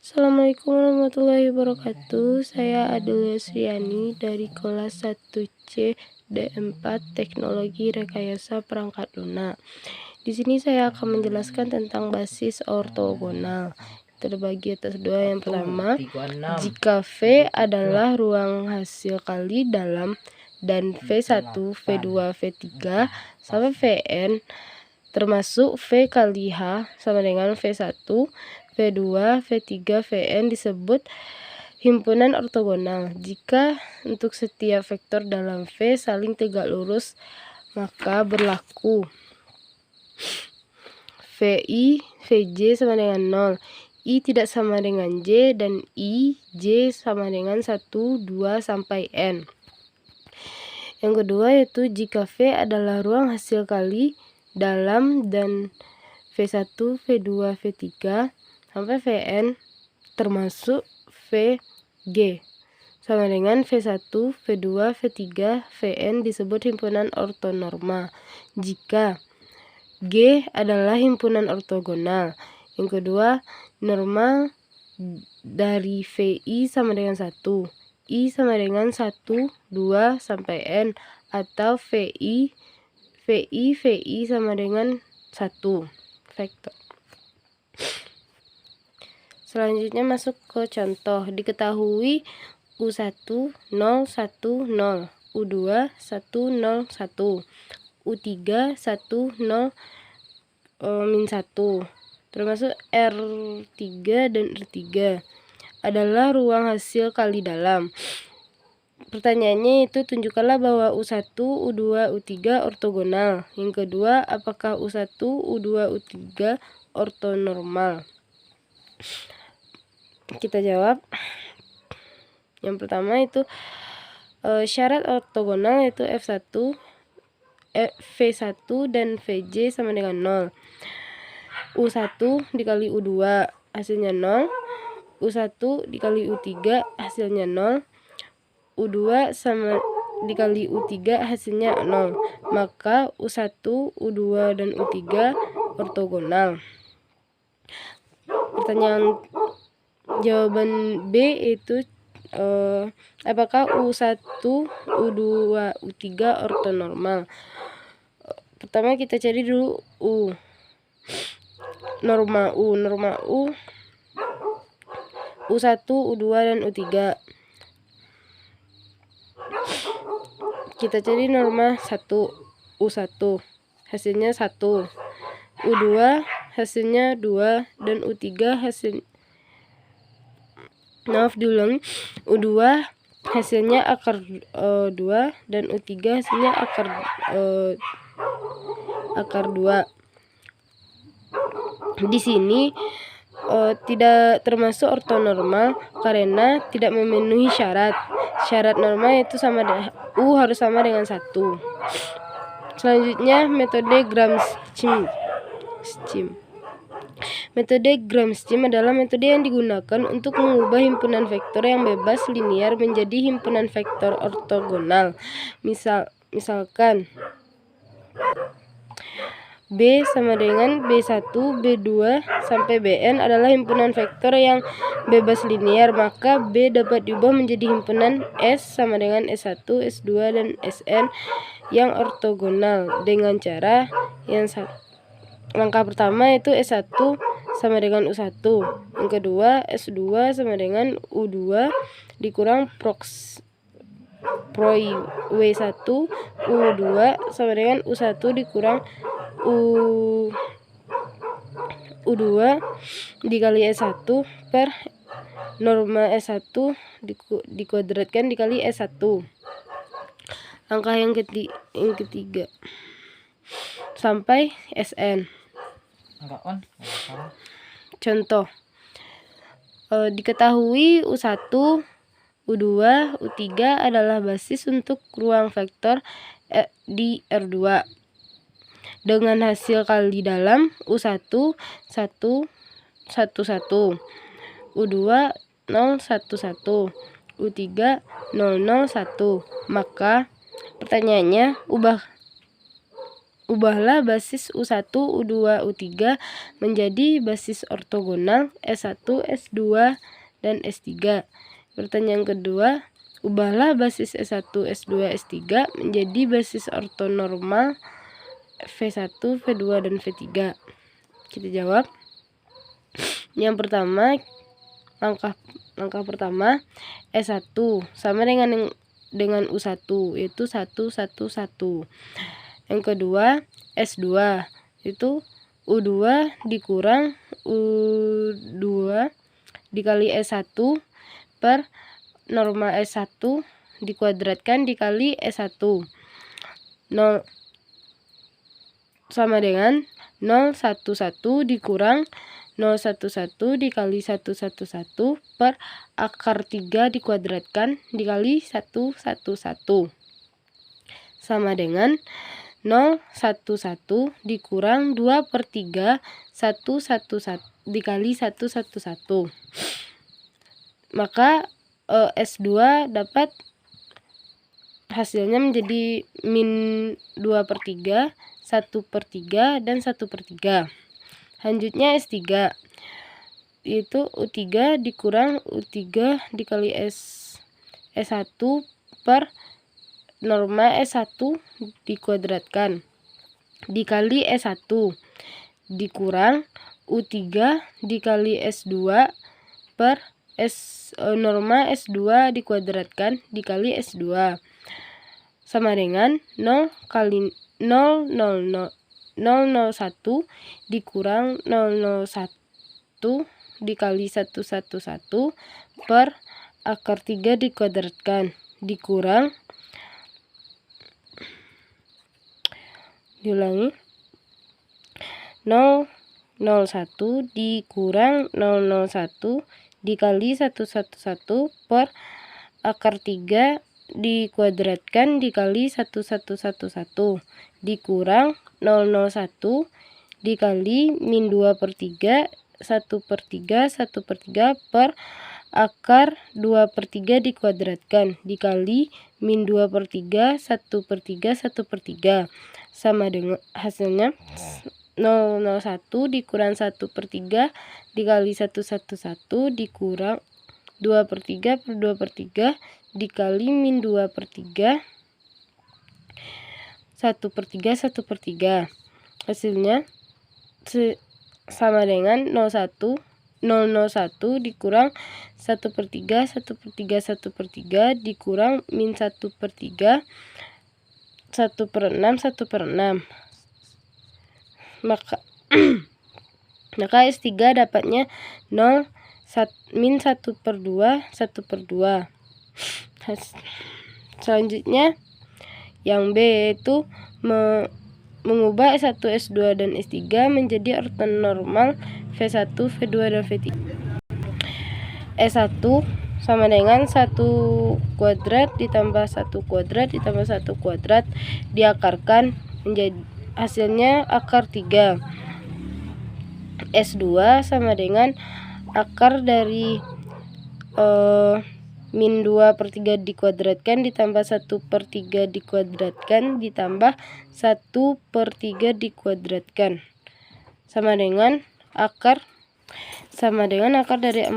Assalamualaikum warahmatullahi wabarakatuh. Saya Adelia Sriani dari kelas 1C D4 Teknologi Rekayasa Perangkat Lunak. Di sini saya akan menjelaskan tentang basis ortogonal. Terbagi atas dua. Yang pertama, jika V adalah ruang hasil kali dalam dan V1, V2, V3 sampai Vn termasuk V kali H sama dengan V1, V2, V3, Vn disebut himpunan ortogonal. Jika untuk setiap vektor dalam V saling tegak lurus, maka berlaku Vi, Vj sama dengan 0, I tidak sama dengan J, dan I, J sama dengan 1, 2, sampai N. Yang kedua yaitu jika V adalah ruang hasil kali dalam dan V1, V2, V3 sampai Vn termasuk Vg sama dengan V1, V2, V3, Vn disebut himpunan ortonorma jika G adalah himpunan ortogonal. Yang kedua, norma dari Vi sama dengan 1, I sama dengan 1, 2, sampai N, atau Vi sama dengan 1 vektor. Selanjutnya masuk ke contoh. Diketahui U1 0 1 0, U2 1 0 1, U3 1 0 min 1, termasuk R3 dan R3 adalah ruang hasil kali dalam. Pertanyaannya itu tunjukkanlah bahwa U1, U2, U3 ortogonal. Yang kedua, apakah U1, U2, U3 ortonormal? Kita jawab. Yang pertama itu syarat ortogonal yaitu V1 dan Vj sama dengan 0. U1 dikali U2 hasilnya 0, U1 dikali U3 hasilnya 0, U2 sama dikali U3 hasilnya 0. Maka U1, U2, dan U3 ortogonal. Pertanyaan jawaban B itu apakah U1, U2, U3 ortonormal? Pertama kita cari dulu U. Norma U U1, U2, dan U3. Kita cari norma 1, U1 hasilnya 1, U2 hasilnya 2, dan U3 diulangi, U2 hasilnya akar 2, dan U3 hasilnya akar 2. Di sini tidak termasuk ortonormal karena tidak memenuhi syarat. Syarat norma itu U harus sama dengan 1. Selanjutnya metode Gram-Schmidt. Metode Gram-Schmidt adalah metode yang digunakan untuk mengubah himpunan vektor yang bebas linier menjadi himpunan vektor ortogonal. Misalkan B sama dengan B1, B2, sampai Bn adalah himpunan vektor yang bebas linier, maka B dapat diubah menjadi himpunan S sama dengan S1, S2, dan Sn yang ortogonal dengan cara yang langkah pertama itu S1 sama dengan U1. Yang kedua, S2 sama dengan U2 dikurang Proy W1, U2 sama dengan U1 dikurang U2 dikali S1 per norma S1 dikuadratkan dikali S1. Langkah yang ketiga sampai Sn. Contoh, diketahui U1, U2, U3 adalah basis untuk ruang vektor di R2 dengan hasil kali dalam U1 1 1 1, U2 0 1 1, U3 0 0 1. Maka pertanyaannya, ubah ubahlah basis U1, U2, U3 menjadi basis ortogonal S1, S2, dan S3. Pertanyaan kedua, ubahlah basis S1, S2, S3 menjadi basis ortonormal V1, V2, dan V3. Kita jawab. Yang pertama, langkah pertama, S1 sama dengan U1, yaitu 1, 1, 1. Yang kedua, S2 itu U2 dikurang U2 dikali S1 per norma S1 dikuadratkan dikali S1. 0 sama dengan 0, 1, 1 dikurang 0, 1, 1 dikali 1, 1, 1 per akar 3 dikuadratkan dikali 1, 1, 1. Sama dengan 0, 1, 1 dikurang 2/3 1, 1, 1 dikali 1, 1, 1. Maka S2 dapat hasilnya menjadi min 2/3, 1/3, dan 1/3. Selanjutnya S3 yaitu U3 dikurang U3 dikali S1 per norma S1 dikuadratkan dikali S1 dikurang U3 dikali S2 per norma S2 dikuadratkan dikali S2 sama dengan 0 kali 0, 0, 0, 001 dikurang 001 dikali 1, 1, 1 per akar 3 dikuadratkan dikurang 001 dikurang 001 dikali 1, 1, 1 per akar 3 dikuadratkan dikali 1, 1, 1, 1 dikurang 001 dikali min 2/3 1/3 1/3 per akar 2/3 dikuadratkan dikali min 2/3 1/3 1/3 sama dengan hasilnya 001 dikurang 1/3 dikali 1, 1, 1 dikurang 2/3 per 2/3 dikali min 2/3 1/3 1/3. Hasilnya sama dengan 001 dikurang 1/3 1/3 1/3 dikurang min 1/3 1/6 1/6. Maka S3 dapatnya 0 min 1/2 1/2. Selanjutnya yang B yaitu mengubah S1, S2, dan S3 menjadi ortonormal V1, V2, dan V3. S1 sama dengan 1 kuadrat ditambah 1 kuadrat ditambah 1 kuadrat diakarkan menjadi hasilnya akar 3. S2 sama dengan akar dari min 2/3 dikuadratkan ditambah 1/3 dikuadratkan ditambah 1/3 dikuadratkan sama dengan akar dari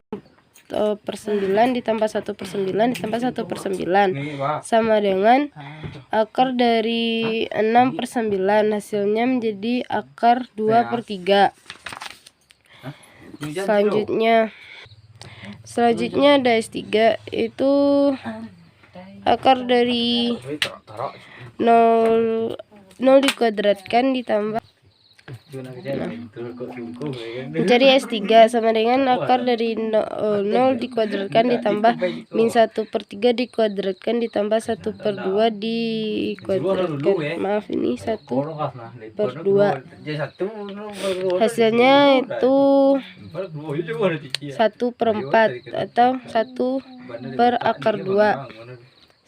4/9 ditambah 1/9 ditambah 1/9 sama dengan akar dari 6/9. Hasilnya menjadi akar 2/3. Selanjutnya ada S3 itu akar dari 0 dikuadratkan ditambah mencari S3 sama dengan akar dari 0 dikuadratkan ditambah min 1/3 dikuadratkan ditambah 1/2 dikuadratkan. Maaf, ini 1/2. Hasilnya itu 1/4 atau 1 per akar 2.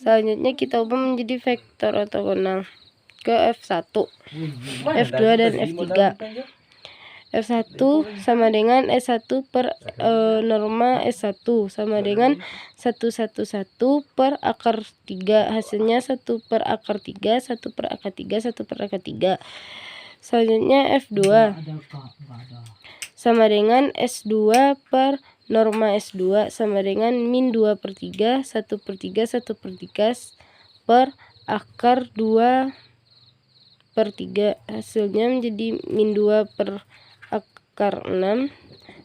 Selanjutnya kita ubah menjadi vektor ortogonal ke F1, F2, dan F3. F1 sama dengan S1 per norma S1 sama dengan 111 per akar 3. Hasilnya 1 per akar 3, 1 per akar 3, 1 per akar 3. Selanjutnya F2 sama dengan S2 per norma S2 sama dengan min 2 per 3, 1 per 3, 1 per 3 per akar 2 per 3. Hasilnya menjadi min 2 per akar 6,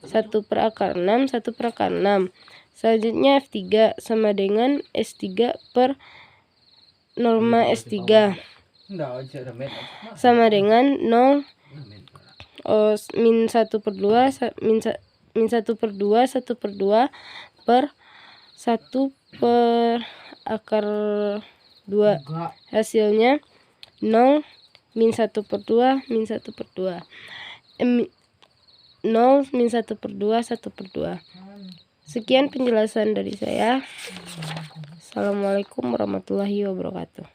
1 per akar 6, 1 per akar 6. Selanjutnya F3 sama dengan S3 per norma S3 sama dengan 0 min 1 per 2 min 1 per 2 1 per 2 per 1 per akar 2. Hasilnya 0 min 1 per 2 min 1 per 2 0 min 1 per 2 1 per 2. Sekian penjelasan dari saya. Assalamualaikum warahmatullahi wabarakatuh.